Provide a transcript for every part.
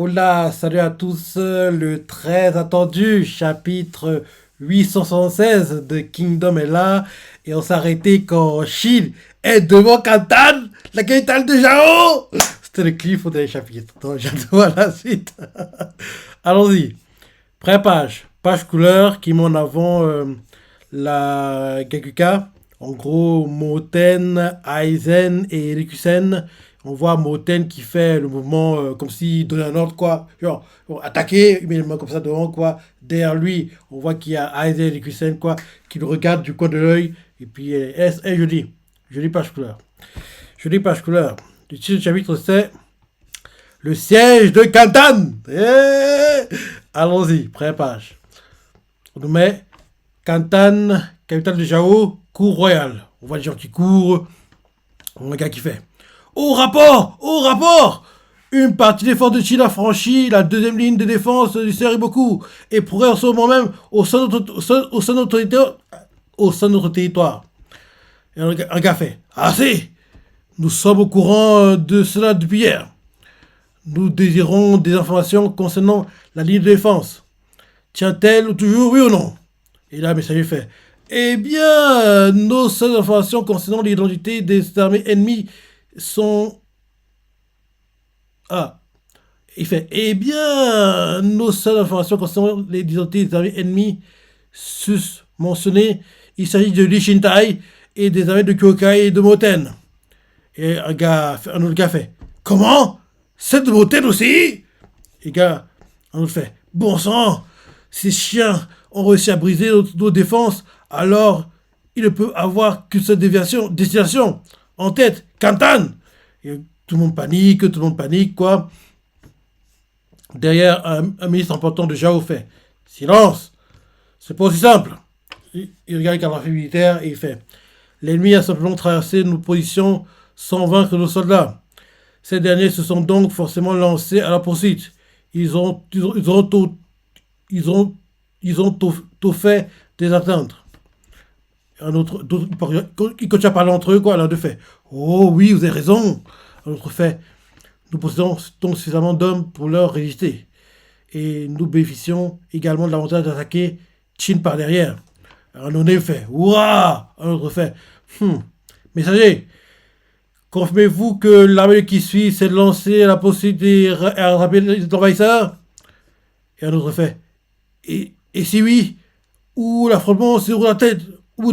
Hola, salut à tous, le très attendu chapitre 876 de Kingdom est là et on s'est arrêté quand Shin est devant Kantan, la capitale de Jao. C'était le cliff des chapitres, donc j'attends à la suite. Allons-y, pré-page, page couleur qui met en avant la Gakuka, en gros Moten, Aizen et Rikusen. On voit Moten qui fait le mouvement comme s'il donnait un ordre, quoi. Genre, attaquer, il met les mains comme ça devant, quoi. Derrière lui, on voit qu'il y a Aizen et Rikusen, quoi, qui le regardent du coin de l'œil. Et puis, joli page couleur. Joli page couleur. Le titre du chapitre, c'est le siège de Kantan. Allons-y, première page. On nous met Kantan, capitale de Jao, cour royale. On voit les gens qui courent. On voit un gars qui fait au rapport! Au rapport! Une partie des forces de Chine a franchi la deuxième ligne de défense du Seriboku et pourrait en ce moment même au sein de notre territoire. Et un gars fait assez! Nous sommes au courant de cela depuis hier. Nous désirons des informations concernant la ligne de défense. Tient-elle toujours, oui ou non? Et là, le messager fait eh bien, nos seules informations concernant l'identité des armées ennemies sont... Ah, il fait eh bien, nos seules informations concernant les identités des armées ennemies sus-mentionnées, il s'agit de Lee Shintai et des armées de Kyokai et de Moten. Et un autre gars fait comment? C'est de Moten aussi? Et un autre fait bon sang, ces chiens ont réussi à briser nos défenses, alors il ne peut avoir qu'une seule destination en tête, Kantan. Et tout le monde panique, quoi. Derrière, un ministre important de Jao fait silence, c'est pas aussi simple. Il regarde les cadrages militaires et il fait l'ennemi a simplement traversé nos positions sans vaincre nos soldats. Ces derniers se sont donc forcément lancés à la poursuite. Ils ont tout fait des atteintes. Ils continuent à parler entre eux, quoi. L'un d'eux fait oh oui, vous avez raison. Un autre fait nous possédons donc suffisamment d'hommes pour leur résister. Et nous bénéficions également de l'avantage d'attaquer Chine par derrière. Un autre fait ouah. Un autre fait messager, confirmez-vous que l'armée qui suit s'est lancée à la poursuite et à rattraper les envahisseurs? Et un autre fait et si oui, où l'affrontement se déroule la tête? Où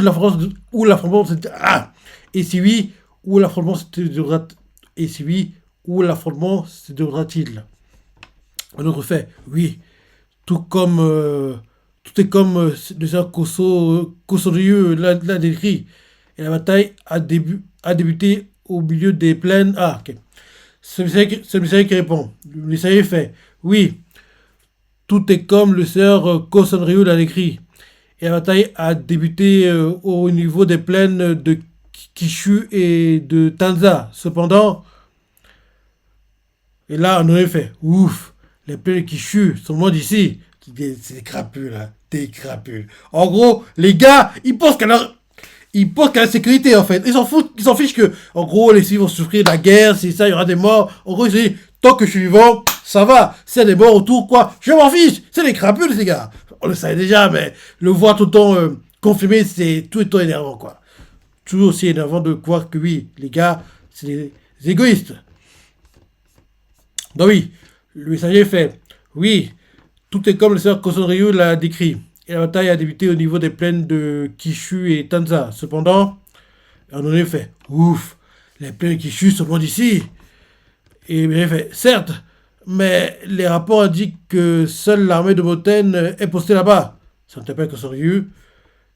l'affrontement se... Ah. Et si oui, où l'affrontement se déroulera... Et si oui, où l'affrontement se déroulera-t-il? Un autre fait, oui, tout est comme le sœur Kosoryu l'a décrit. Et la bataille a débuté au milieu des plaines. Ah, ok. C'est le messager qui répond. Le messager fait, oui, tout est comme le sœur Kosoryu l'a décrit. Et la bataille a débuté au niveau des plaines de Kishu et de Tanza. Cependant, et là, on aurait fait ouf, les plaines de Kishu sont loin d'ici. C'est des crapules, là, des crapules. En gros, les gars, ils pensent qu'à la sécurité, en fait. Ils s'en fichent que, en gros, les civils vont souffrir de la guerre, c'est ça, il y aura des morts. En gros, ils se disent, tant que je suis vivant, ça va. S'il y a des morts autour, quoi, je m'en fiche. C'est des crapules, ces gars. On le savait déjà, mais le voir tout le temps confirmé, c'est tout le temps énervant, quoi. Toujours aussi énervant de croire que oui, les gars, c'est des égoïstes. Donc oui, le messager fait, oui, tout est comme le sœur Kosoryu l'a décrit. Et la bataille a débuté au niveau des plaines de Kishu et Tanza. Cependant, on en a fait, ouf, les plaines de Kishu sont loin d'ici. Et il fait, certes, mais les rapports indiquent que seule l'armée de Moten est postée là-bas. Ça ne t'appelle que Soryu.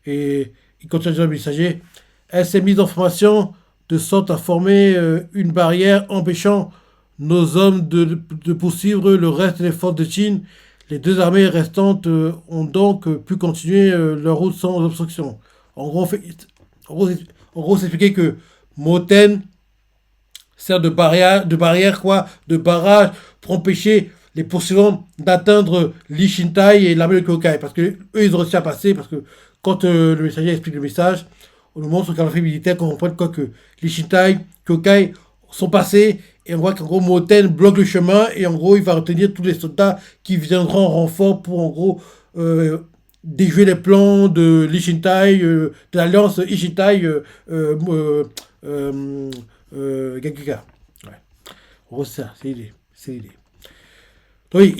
Et il continue à dire au messager. Elle s'est mise en formation de sorte à former une barrière empêchant nos hommes de poursuivre le reste des forces de Chine. Les deux armées restantes ont donc pu continuer leur route sans obstruction. En gros, c'est expliqué que Moten sert de barrière, quoi, de barrage pour empêcher les poursuivants d'atteindre Lee Shintai et l'armée de Kyokai. Parce que eux, ils ont réussi à passer, parce que quand le messager explique le message, on nous montre sur le calendrier militaire qu'on comprend quoi que Lee Shintai, Kyokai sont passés Et on voit qu'en gros, Moten bloque le chemin et en gros, il va retenir tous les soldats qui viendront en renfort pour en gros déjouer les plans de l'Ishintai, de l'alliance Ishintai Gakuga. Ouais. En gros, c'est ça, c'est l'idée. C'est l'idée. Donc, oui,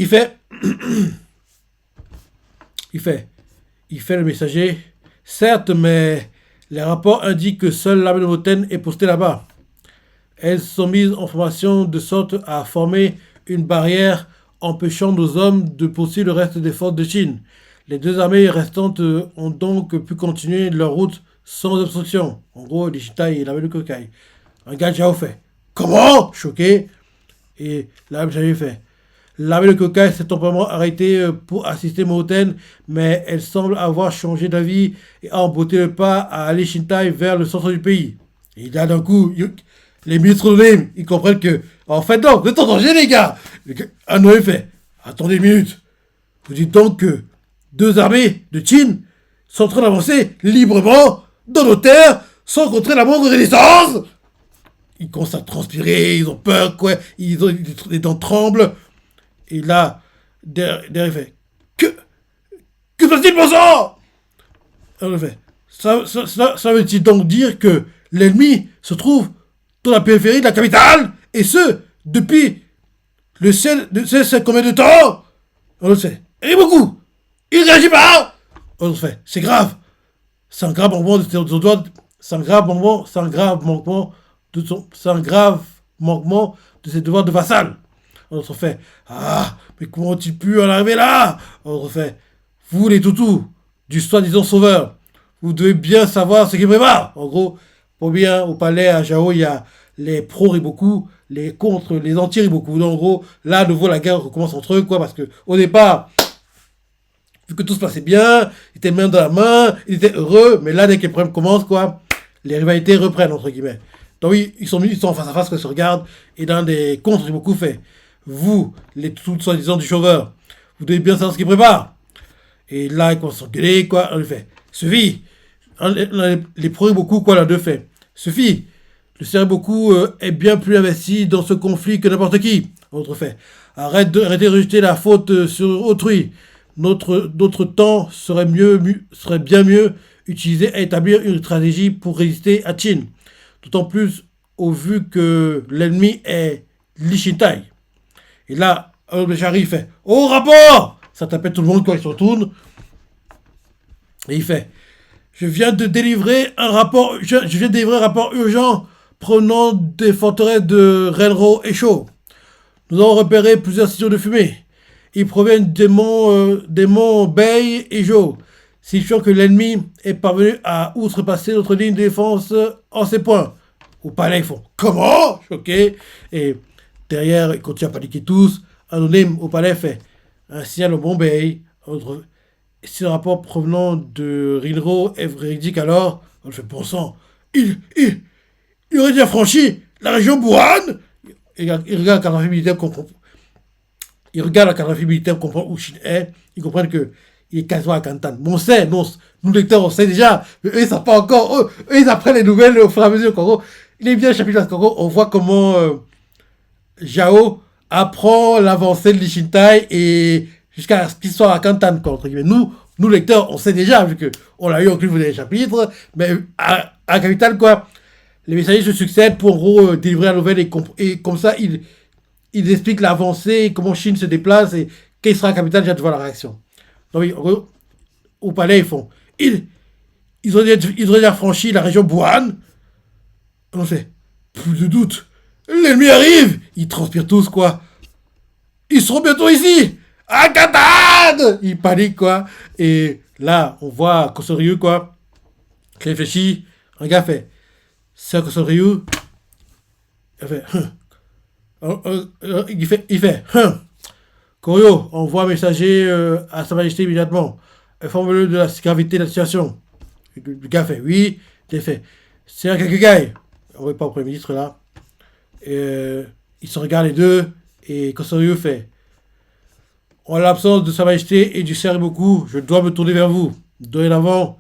il fait le messager. Certes, mais les rapports indiquent que seule l'armée de Moten est postée là-bas. Elles sont mises en formation de sorte à former une barrière empêchant nos hommes de poursuivre le reste des forces de Chine. Les deux armées restantes ont donc pu continuer leur route sans obstruction. En gros, l'Ishitai et l'armée de Kokai. Un gars Jao fait comment? Choqué. Et l'armée de fait l'armée de Kokai s'est temporairement arrêtée pour assister Moten, mais elle semble avoir changé d'avis et a emboîté le pas à aller Shintai vers le centre du pays. Et là, d'un coup, les ministres de l'île, ils comprennent que, en fait, non, vous êtes en danger, les gars. Un homme fait attendez une minute. Vous dites donc que deux armées de Chine sont en train d'avancer librement dans nos terres sans contrer la moindre résistance. Ils commencent à transpirer, ils ont peur, quoi. Ils ont les dents tremblent. Et là, derrière, il fait que se passe-t-il, bon sang? Alors, il fait ça veut-il donc dire que l'ennemi se trouve dans la périphérie de la capitale, et ce, depuis le ciel, c'est combien de temps? On le sait. Et beaucoup. Il réagit pas. On le fait. C'est grave. C'est un grave manquement de son doigt. C'est un grave manquement. C'est un grave manquement de son. C'est un grave manquement de ses devoirs de vassal. On se fait. Ah, mais comment ont-ils pu en arriver là? On se fait. Vous les toutous du soi-disant sauveur, vous devez bien savoir ce qui prépare. En gros, pour bien au palais à Jao, il y a les pro-Riboku, les contre, les anti-Riboku. Donc en gros, là, à nouveau, la guerre recommence entre eux, quoi, parce que au départ, vu que tout se passait bien, ils étaient main dans la main, ils étaient heureux, mais là, dès que les problèmes commencent, quoi, les rivalités reprennent, entre guillemets. Donc oui, ils sont face à face, quand ils se regardent, et dans des contre-Riboku fait, vous, les tout soi-disant du sauveur, vous devez bien savoir ce qu'ils préparent. Et là, ils commencent à s'engueuler, quoi, on lui fait, suffit, les pro-Riboku, quoi, là, deux fait, suffit. Le Seriboku est bien plus investi dans ce conflit que n'importe qui. Autre fait. Arrêtez de rejeter la faute sur autrui. Notre temps serait bien mieux utilisé à établir une stratégie pour résister à Qin. D'autant plus au vu que l'ennemi est l'Ishintai. Et là, le Shari fait au rapport. Ça t'appelle tout le monde quand il se retourne. Et il fait je viens de délivrer un rapport urgent provenant des forteresses de Renro et Sho. Nous avons repéré plusieurs stations de fumée. Ils proviennent des monts Bei et Jo, signifiant que l'ennemi est parvenu à outrepasser notre ligne de défense en ces points. Au palais, ils font comment? Choqués. Et derrière, ils continuent à paniquer tous. Anonyme au palais fait un signal au mont Bei. Si le rapport provenant de Rinro est véridique, alors on le fait bon sang. Il aurait déjà franchi la région Wuhan. Il regarde la cartographie militaire, comprend où Chine est. Ils comprennent qu'il est quasiment à Canton. Mais on sait, nous lecteurs, on sait déjà. Mais eux, ils ne savent pas encore. Eux, ils apprennent les nouvelles au fur et à mesure. Il est bien le chapitre parce qu'en on voit comment Jao apprend l'avancée de l'Ishintai et jusqu'à ce qu'il soit à Canton. Entre guillemets. Nous, lecteurs, on sait déjà, vu qu'on l'a eu en livre des chapitres. Mais à la capitale, quoi. Les messagers se succèdent pour en gros délivrer la nouvelle et comme ça ils expliquent l'avancée, comment Chine se déplace et quelle sera la capitale, j'ai hâte de voir la réaction. Donc oui, en gros, au palais ils font ils ont déjà franchi la région Wuhan. On fait plus de doute, l'ennemi arrive, ils transpirent tous quoi. Ils seront bientôt ici, à Katane. Ils paniquent quoi. Et là on voit Kosoryu quoi, qui réfléchit, un gars fait c'est que ce Ryu, il fait, Koryo, envoie un messager à Sa Majesté immédiatement. Informe-le de la gravité de la situation. Le gars fait, oui, il fait, c'est un Kakugai. On ne pas au Premier ministre là. Ils se regardent les deux, et Kosoryu fait, en l'absence de Sa Majesté et du Seriboku, je dois me tourner vers vous. Dorénavant,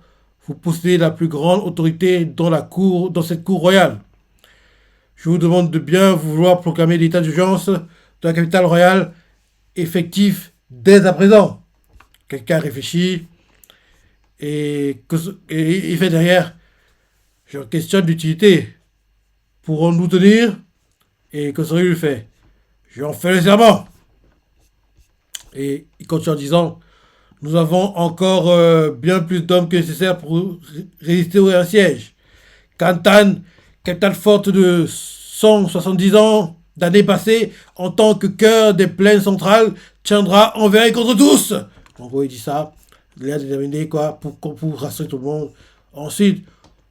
vous possédez la plus grande autorité dans cette cour royale. Je vous demande de bien vouloir proclamer l'état d'urgence de la capitale royale effectif dès à présent. Quelqu'un réfléchit et il fait derrière. Je questionne l'utilité. Pourrons-nous tenir? Et Kosori lui fait. J'en fais le serment. Et il continue en disant. Nous avons encore bien plus d'hommes que nécessaire pour résister au siège. Kantan, capitale forte de 170 ans d'années passées, en tant que cœur des plaines centrales, tiendra envers et contre tous. En gros, il dit ça. Il a déterminé quoi pour rassurer tout le monde. Ensuite,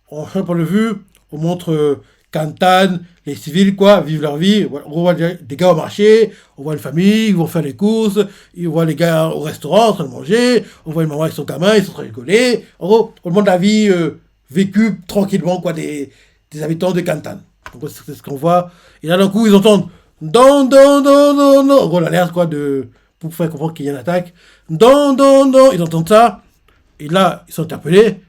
on change pour le vue, on montre Kantan, les civils quoi, vivent leur vie. On voit des gars au marché, on voit une famille, ils vont faire les courses, on voit les gars au restaurant en train de manger, on voit une maman avec son gamin, ils sont en train de rigoler. En gros, on montre la vie vécue tranquillement quoi des habitants de Kantan. Donc c'est ce qu'on voit. Et là d'un coup ils entendent don don don don don. En gros l'alerte quoi pour faire comprendre qu'il y a une attaque. Don don don. Ils entendent ça. Et là ils sont interpellés.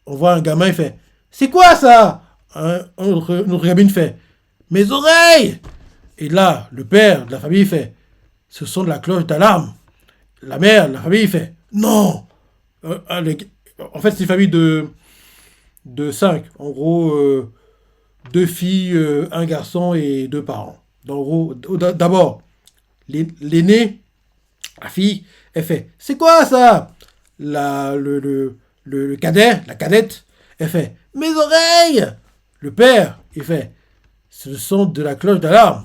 On voit un gamin il fait c'est quoi ça? Notre gamine fait mes oreilles. Et là le père de la famille fait ce sont de la cloche d'alarme. La mère de la famille fait non. En fait c'est une famille de 5. En gros, 2 filles, un garçon et 2 parents. Donc, en gros, d'abord, l'aînée, la fille, elle fait c'est quoi ça? Le cadet, la cadette, elle fait mes oreilles. Le père, il fait ce sont de la cloche d'alarme.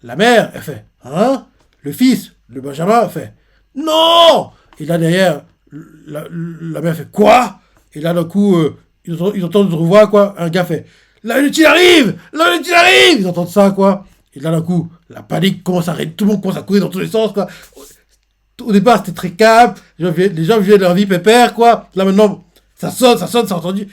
La mère, elle fait hein? Le fils, le Benjamin, fait non. Et là derrière, la mère fait quoi? Et là d'un coup, ils entendent une voix quoi. Un gars fait la lutte il arrive! La lutte il arrive! Ils entendent ça quoi. Et là d'un coup, la panique commence à tout le monde commence à courir dans tous les sens quoi. Au départ c'était très calme, les gens vivaient leur vie pépère quoi. Là maintenant, ça sonne, c'est entendu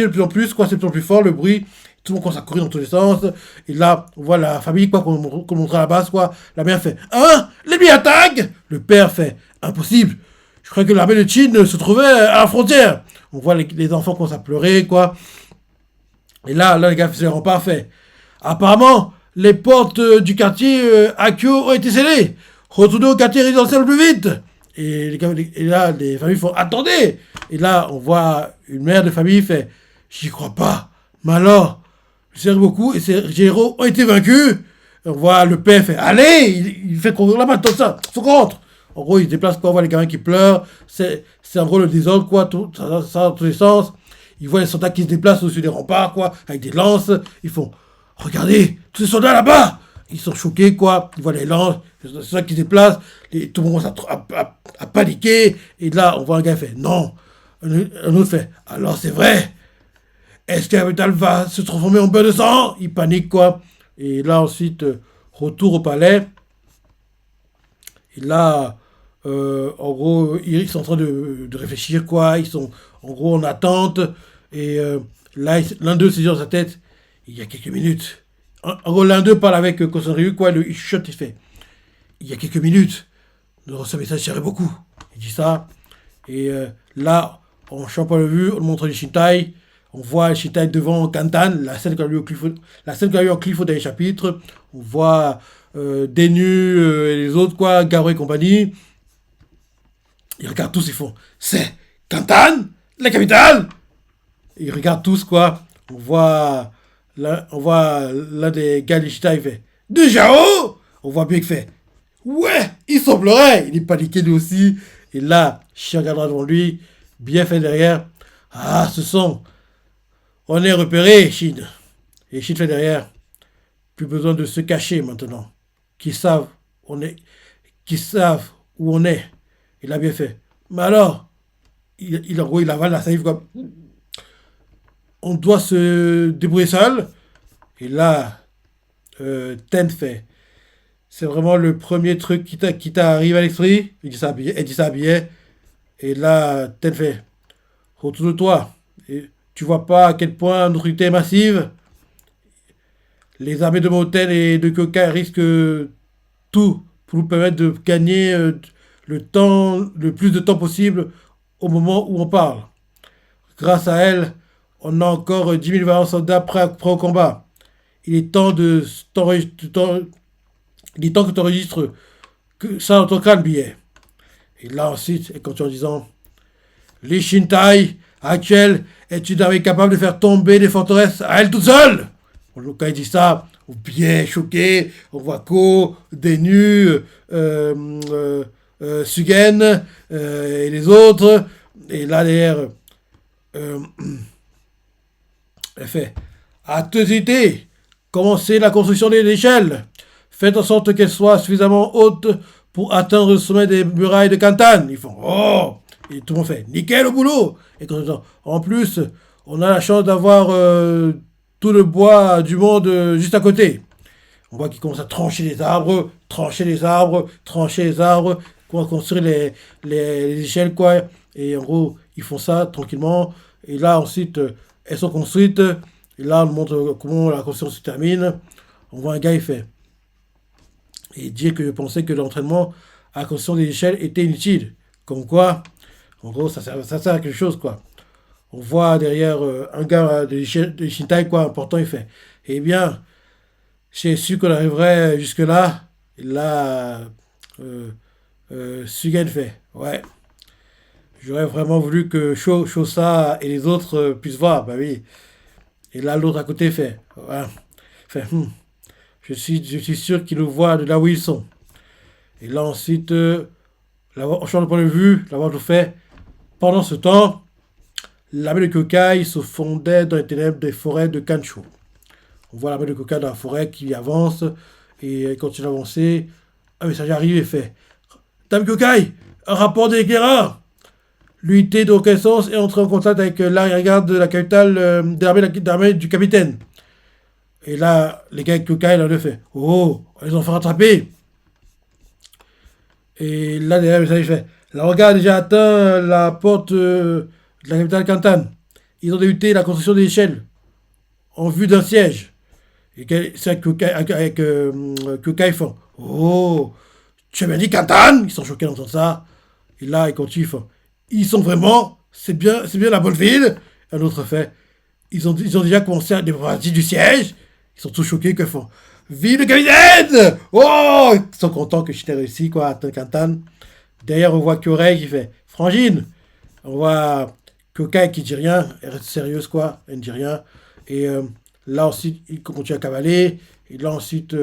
de plus en plus quoi, c'est de plus en plus fort le bruit. Tout le monde commence à courir dans tous les sens. Et là, on voit la famille quoi, qu'on montre à la base quoi. La mère fait hein? L'ennemi attaque! Le père fait impossible. Je croyais que l'armée de Chine se trouvait à la frontière. On voit les enfants commencent à pleurer quoi. Et là les gars faisaient rempart fait. Apparemment, les portes du quartier Akio ont été scellées. Retournez au quartier résidentiel le plus vite. Et là, les familles font attendez. Et là, on voit une mère de famille fait j'y crois pas. Mais alors, je sais beaucoup et ces généraux ont été vaincus. On voit le père fait allez, il fait courir là-bas, tout ça, faut qu'on rentre. En gros, il se déplace quoi, on voit les gamins qui pleurent. C'est en gros le désordre quoi, ça dans tous les sens. Ils voient les soldats qui se déplacent au-dessus des remparts, quoi, avec des lances. Ils font regardez, tous ces soldats là-bas. Ils sont choqués, quoi. Ils voient les lances, les soldats qui se déplacent. Tout le monde commence à paniquer. Et là, on voit un gars qui fait non. Un autre fait alors c'est vrai. Est-ce que la capitale va se transformer en beurre de sang? Il panique, quoi. Et là, ensuite, retour au palais. Et là, en gros, ils sont en train de réfléchir, quoi. Ils sont, en gros, en attente. Et là, l'un d'eux se dit dans sa tête, il y a quelques minutes. En gros, l'un d'eux parle avec Kosan-Ryu, quoi. Il chuchote, il fait, il y a quelques minutes, ce message serait beaucoup. Il dit ça. Et là, on change pas le vue, on montre les Shintai. On voit Shintai devant Kantan, la scène qu'on a eu en Cliff au dernier chapitre. On voit Denu et les autres, quoi, Garo et compagnie. Ils regardent tous, ils font c'est Kantan, la capitale. Ils regardent tous, quoi. On voit l'un des gars de Shintai, il fait de Jao. On voit bien qu'il fait ouais, il semblerait. Il est paniqué lui aussi. Et là, Chien regardera devant lui, bien fait derrière. Ah, ce sont. On est repéré, Chine. Et Chine fait derrière. Plus besoin de se cacher maintenant. Qui savent, qui savent où on est. Il a bien fait. Mais alors, en gros, il avale la salive comme. On doit se débrouiller seul. Et là, Ten fait. C'est vraiment le premier truc qui t'arrive à l'esprit. Elle dit ça à Billet. Et là, Ten fait. Retourne de toi. Et tu vois pas à quel point notre unité est massive. Les armées de Moten et de Kokai risquent tout pour nous permettre de gagner le plus de temps possible au moment où on parle. Grâce à elle, on a encore 10 000 vaillants soldats prêts au combat. il est temps de il est temps que tu enregistres que ça dans ton crâne, billet. Et là ensuite, elle continue en disant, les Shintai actuels est une armée capable de faire tomber des forteresses à elle toute seule. Quand il dit ça, on est bien choqué, on voit Ko, Denu, Sugen et les autres. Et là derrière, euh, elle fait, à deux idées, commencez la construction des échelles. Faites en sorte qu'elles soient suffisamment hautes pour atteindre le sommet des murailles de Kantan. Ils font, oh. Et tout le monde fait, nickel au boulot. Et en plus, on a la chance d'avoir tout le bois du monde juste à côté. On voit qu'ils commencent à trancher les arbres, trancher les arbres, trancher les arbres, pour construire les échelles, quoi. Et en gros, ils font ça tranquillement. Et là, ensuite, elles sont construites. Et là, on montre comment la construction se termine. On voit un gars, il fait. Et dire que je pensais que l'entraînement à la construction des échelles était inutile. Comme quoi, en gros, ça sert à quelque chose, quoi. On voit derrière un gars de Shintai, quoi, important, il fait. Eh bien, j'ai su qu'on arriverait jusque-là. Et là, euh, Sugen fait. Ouais, j'aurais vraiment voulu que Shosa et les autres puissent voir. Bah oui. Et là, l'autre à côté fait. Ouais. Fait. Je suis sûr qu'ils nous voient de là où ils sont. Et là, ensuite, on change de point de vue. L'avoir tout fait. Pendant ce temps, l'armée de Kokai se fondait dans les ténèbres des forêts de Kancho. On voit l'armée de Kokai dans la forêt qui avance et elle continue d'avancer. Un message arrive et fait, Dame Kokai, un rapport des éclaireurs. L'unité de reconnaissance est entrée en contact avec l'arrière-garde de la capitale de l'armée du capitaine. Et là, les gars de Kokai, là, le fait, oh, ils ont fait rattraper. Et là, derrière, le message fait, la regard a déjà atteint la porte de la capitale Kantan. Ils ont débuté la construction des échelles en vue d'un siège. Et c'est avec Kukai font, oh, tu as bien dit Kantan. Ils sont choqués d'entendre ça. Et là, ils continuent, ils sont vraiment, c'est bien la bonne ville. Un autre fait, ils ont déjà commencé à des parties du siège. Ils sont tous choqués que font, vive le capitaine. Oh, ils sont contents que je t'ai réussi, quoi, à atteindre Kantan. Derrière, on voit Kyorei qui fait, Frangine. On voit Kukai qui dit rien, elle reste sérieuse, quoi, elle ne dit rien. Et là ensuite, ils continuent à cavaler. Et là ensuite,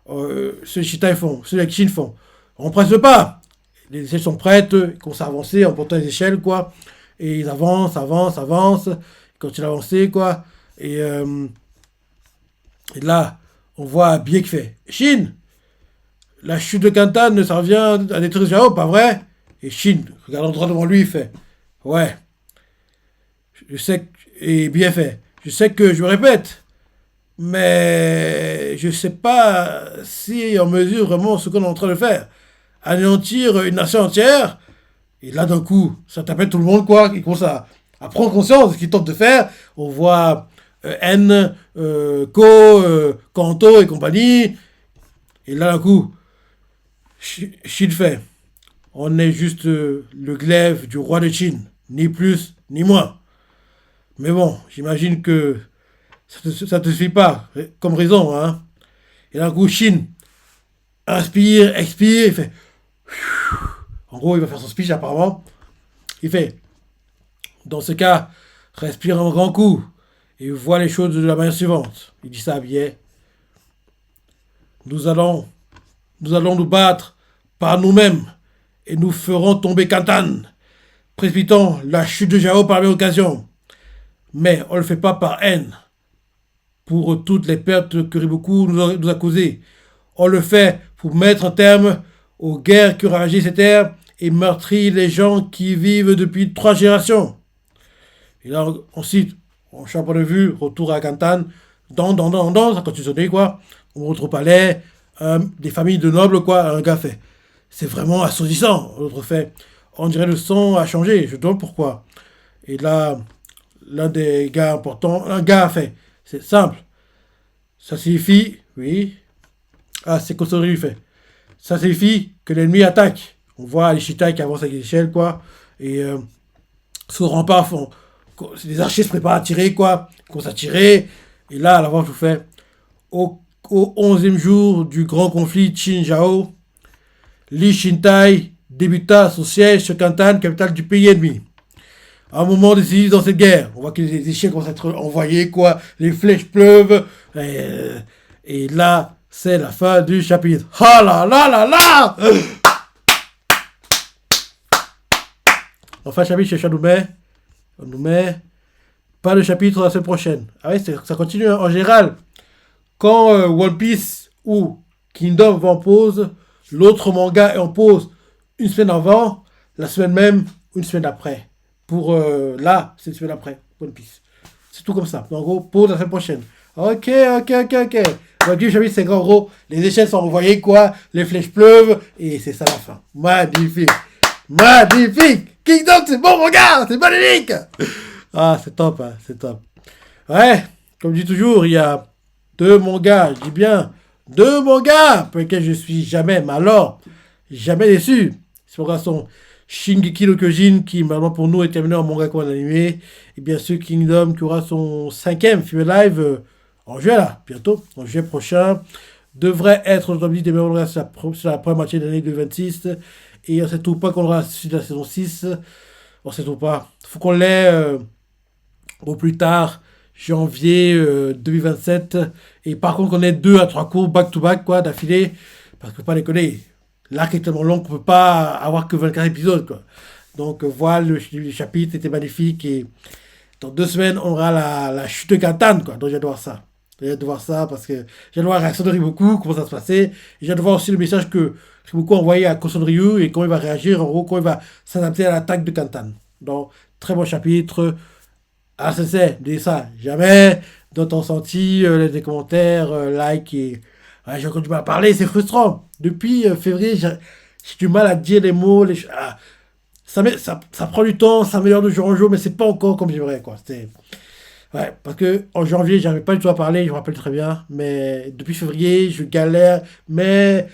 ceux Chita font, ceux avec Shin font. On presse pas. Les échelles sont prêtes, ils commencent à avancer en portant les échelles, quoi. Et ils avancent, avancent, avancent. Ils continuent à avancer, quoi. Et là, on voit Bie qui fait, Shin, la chute de Kantan, ça revient à détruire Jao, pas vrai? Et Shin, regardant droit devant lui, il fait, ouais, je sais, et bien fait, je sais que je me répète, mais je sais pas si on mesure vraiment ce qu'on est en train de faire. Anéantir une nation entière, et là d'un coup, ça t'appelle tout le monde, quoi, qui commence à prendre conscience de ce qu'il tente de faire. On voit N, Ko, Kanto et compagnie, et là d'un coup, Shin fait, on est juste le glaive du roi de Chine, ni plus ni moins. Mais bon, j'imagine que ça te suffit pas comme raison, hein. Et là, d'un coup, Shin inspire, expire, il fait. En gros, il va faire son speech apparemment. Il fait. Dans ce cas, respire un grand coup et vois les choses de la manière suivante. Il dit ça à Billet. Nous allons, nous allons nous battre par nous-mêmes et nous ferons tomber Kantan, précipitant la chute de Jao par la même occasion. Mais on ne le fait pas par haine, pour toutes les pertes que Riboku nous a causées. On le fait pour mettre un terme aux guerres qui ravagent ces terres et meurtri les gens qui vivent depuis 3 générations. Et là, ensuite, on change de vue, retour à Kantan, ça continue de sonner, quoi. On rentre au palais, des familles de nobles, quoi. Un gars fait, c'est vraiment assourdissant. L'autre fait, on dirait le son a changé, je demande pourquoi. Et là, l'un des gars importants, un gars a fait, c'est simple, ça signifie, oui, c'est Kosori lui fait, ça signifie que l'ennemi attaque. On voit les Shitai qui avancent avec l'échelle, quoi, et sous le rempart, les archers se préparent à tirer, quoi, ils commencent à tirer, et là, à l'avant, je vous fais, Au 11e jour du grand conflit Qinzhao, Li Shintai débuta son siège sur Canton, capitale du pays ennemi. À un moment décisif dans cette guerre, on voit que les échelles commencent à être envoyées, quoi, les flèches pleuvent, et là, c'est la fin du chapitre. Ah là là là là. Enfin, chapitre chez on nous met pas de chapitre la semaine prochaine. Ah oui, ça continue, hein. En général, quand One Piece ou Kingdom va en pause, l'autre manga est en pause une semaine avant, la semaine même, une semaine après. Pour là, c'est une semaine après, One Piece. C'est tout comme ça. En gros, pause la semaine prochaine. Ok. One Piece, c'est qu'en gros, les échelles sont envoyées, quoi, les flèches pleuvent, et c'est ça la fin. Magnifique. Kingdom, c'est bon manga, c'est magnifique. Ah, c'est top, hein, c'est top. Ouais, comme je dis toujours, il y a deux mangas, je dis bien, deux mangas pour lesquels je suis jamais, mais alors, jamais déçu. Ces mangas sont Shingeki no Kyojin, qui maintenant pour nous est terminé en manga comme en animé, et bien sûr Kingdom, qui aura son 5e film live en juillet, là, bientôt, en juillet prochain, devrait être le top 10 des meilleurs mangas sur la première moitié de l'année 2026, et on ne sait tout pas qu'on aura la suite de la saison 6, on ne sait tout pas. Il faut qu'on l'ait au plus tard janvier 2027. Et par contre, on est 2 à 3 cours back-to-back, quoi, d'affilée. Parce que, pas déconner, l'arc est tellement long qu'on peut pas avoir que 24 épisodes, quoi. Donc, voilà, le chapitre était magnifique. Et dans 2 semaines, on aura la chute de Cantan, quoi. Donc, j'ai hâte de voir ça. J'ai hâte de voir ça parce que j'ai hâte de voir la réaction de Riboku, comment ça se passait. Et j'ai hâte de voir aussi le message que Riboku a envoyé à Koson Ryu et comment il va réagir, en gros, comment il va s'adapter à l'attaque de Cantan. Donc, très bon chapitre. Ah, c'est, dis ça, jamais dans ton senti, des commentaires, like et. Ouais, j'ai encore du mal à parler, c'est frustrant. Depuis février, j'ai du mal à dire les mots, ça prend du temps, ça améliore de jour en jour, mais c'est pas encore comme j'aimerais, quoi. Ouais, parce que en janvier, j'arrivais pas du tout à parler, je me rappelle très bien, mais depuis février, je galère, mais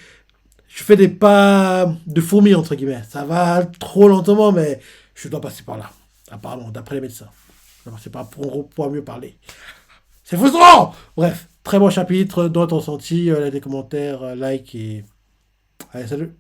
je fais des pas de fourmi, entre guillemets. Ça va trop lentement, mais je dois passer par là, apparemment, d'après les médecins. Non, c'est pas pour mieux parler. C'est frustrant. Bref, très bon chapitre, dans ton senti, des commentaires, like et... Allez, salut.